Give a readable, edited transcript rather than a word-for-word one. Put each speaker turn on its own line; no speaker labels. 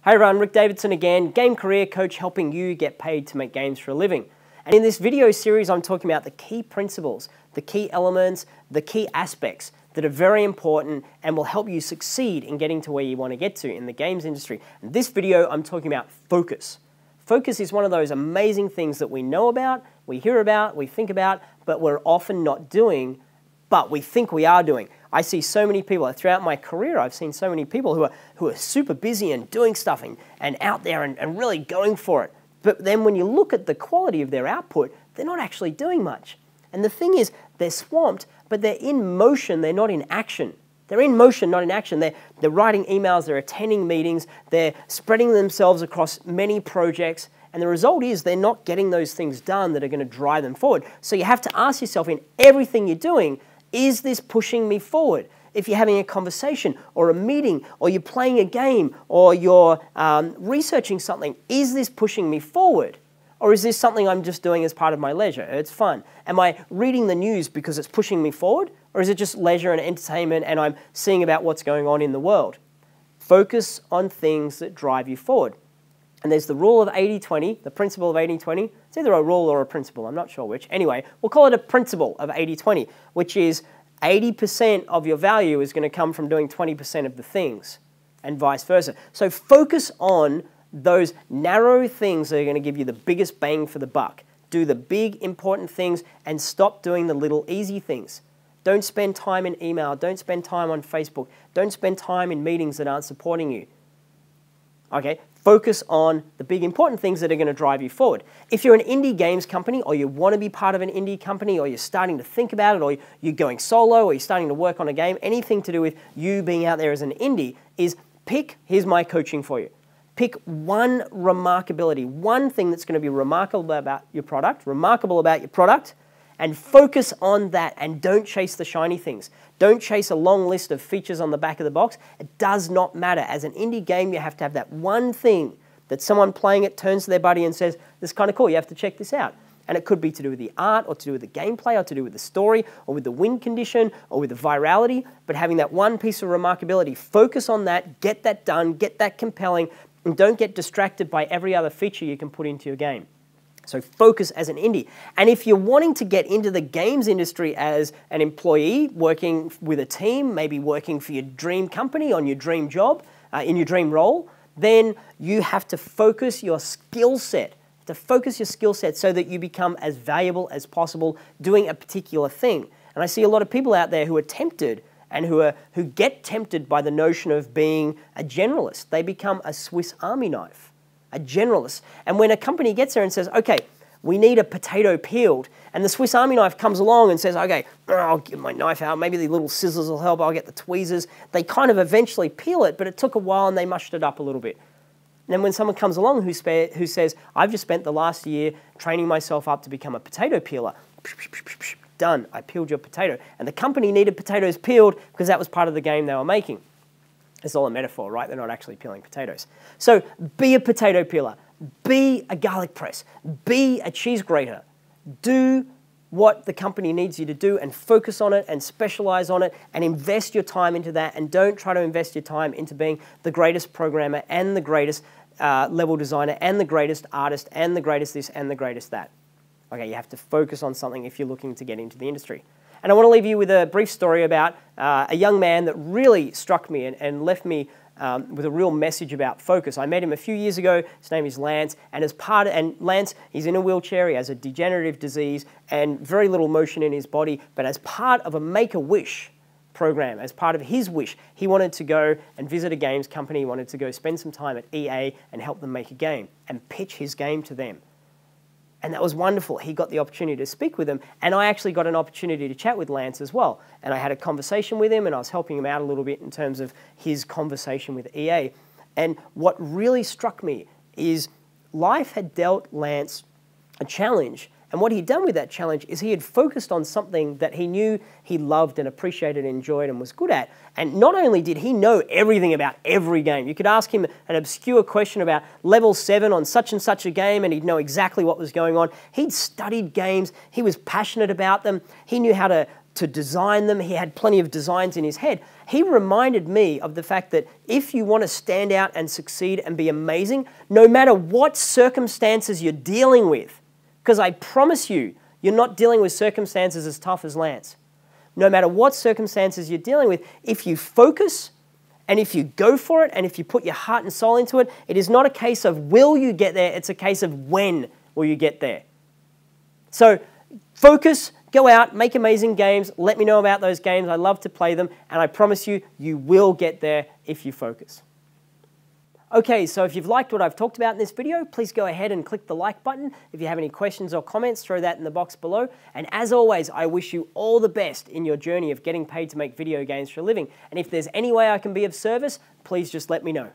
Hey everyone, Rick Davidson again, game career coach helping you get paid to make games for a living. And in this video series, I'm talking about the key principles, the key elements, the key aspects that are very important and will help you succeed in getting to where you want to get to in the games industry. In this video, I'm talking about focus. Focus is one of those amazing things that we know about, we hear about, we think about, but we're often not doing, but we think we are doing. I see so many people, throughout my career, I've seen so many people who are super busy and doing stuff and out there and really going for it. But then when you look at the quality of their output, they're not actually doing much. And the thing is, they're swamped, but they're in motion, they're not in action. They're in motion, not in action. They're writing emails, they're attending meetings, they're spreading themselves across many projects, and the result is they're not getting those things done that are going to drive them forward. So you have to ask yourself, in everything you're doing, is this pushing me forward? If you're having a conversation or a meeting or you're playing a game or you're researching something, is this pushing me forward? Or is this something I'm just doing as part of my leisure? It's fun. Am I reading the news because it's pushing me forward? Or is it just leisure and entertainment and I'm seeing about what's going on in the world? Focus on things that drive you forward. And there's the rule of 80-20, the principle of 80-20. It's either a rule or a principle, I'm not sure which. Anyway, we'll call it a principle of 80-20, which is 80% of your value is going to come from doing 20% of the things, and vice versa. So focus on those narrow things that are going to give you the biggest bang for the buck. Do the big, important things and stop doing the little easy things. Don't spend time in email. Don't spend time on Facebook. Don't spend time in meetings that aren't supporting you. Okay? Focus on the big important things that are going to drive you forward. If you're an indie games company or you want to be part of an indie company or you're starting to think about it or you're going solo or you're starting to work on a game, anything to do with you being out there as an indie is here's my coaching for you. Pick one remarkability, one thing that's going to be remarkable about your product, and focus on that and don't chase the shiny things. Don't chase a long list of features on the back of the box. It does not matter. As an indie game, you have to have that one thing that someone playing it turns to their buddy and says, this is kind of cool, you have to check this out. And it could be to do with the art or to do with the gameplay or to do with the story or with the win condition or with the virality, but having that one piece of remarkability, focus on that, get that done, get that compelling, and don't get distracted by every other feature you can put into your game. So focus as an indie. And if you're wanting to get into the games industry as an employee, working with a team, maybe working for your dream company on your dream job, in your dream role, then you have to focus your skill set. So that you become as valuable as possible doing a particular thing. And I see a lot of people out there who are tempted and who get tempted by the notion of being a generalist. They become a Swiss Army knife. A generalist. And when a company gets there and says, okay, we need a potato peeled, and the Swiss Army knife comes along and says, okay, I'll get my knife out, maybe the little scissors will help, I'll get the tweezers. They kind of eventually peel it, but it took a while and they mushed it up a little bit. And then when someone comes along who says, I've just spent the last year training myself up to become a potato peeler, done, I peeled your potato. And the company needed potatoes peeled because that was part of the game they were making. It's all a metaphor, right? They're not actually peeling potatoes. So be a potato peeler. Be a garlic press. Be a cheese grater. Do what the company needs you to do and focus on it and specialize on it and invest your time into that, and don't try to invest your time into being the greatest programmer and the greatest level designer and the greatest artist and the greatest this and the greatest that. Okay, you have to focus on something if you're looking to get into the industry. And I want to leave you with a brief story about a young man that really struck me and left me with a real message about focus. I met him a few years ago. His name is Lance, and Lance, he's in a wheelchair. He has a degenerative disease and very little motion in his body. But as part of a Make-A-Wish program, as part of his wish, he wanted to go and visit a games company. He wanted to go spend some time at EA and help them make a game and pitch his game to them. And that was wonderful. He got the opportunity to speak with them, and I actually got an opportunity to chat with Lance as well. And I had a conversation with him, and I was helping him out a little bit in terms of his conversation with EA. And what really struck me is life had dealt Lance a challenge, and what he'd done with that challenge is he had focused on something that he knew he loved and appreciated and enjoyed and was good at. And not only did he know everything about every game, you could ask him an obscure question about level 7 on such and such a game and he'd know exactly what was going on. He'd studied games, he was passionate about them, he knew how to to design them. He had plenty of designs in his head. He reminded me of the fact that if you want to stand out and succeed and be amazing, no matter what circumstances you're dealing with, because I promise you, you're not dealing with circumstances as tough as Lance. No matter what circumstances you're dealing with, if you focus and if you go for it and if you put your heart and soul into it, it is not a case of will you get there, it's a case of when will you get there. So focus, go out, make amazing games, let me know about those games. I love to play them, and I promise you, you will get there if you focus. Okay, so if you've liked what I've talked about in this video, please go ahead and click the like button. If you have any questions or comments, throw that in the box below. And as always, I wish you all the best in your journey of getting paid to make video games for a living. And if there's any way I can be of service, please just let me know.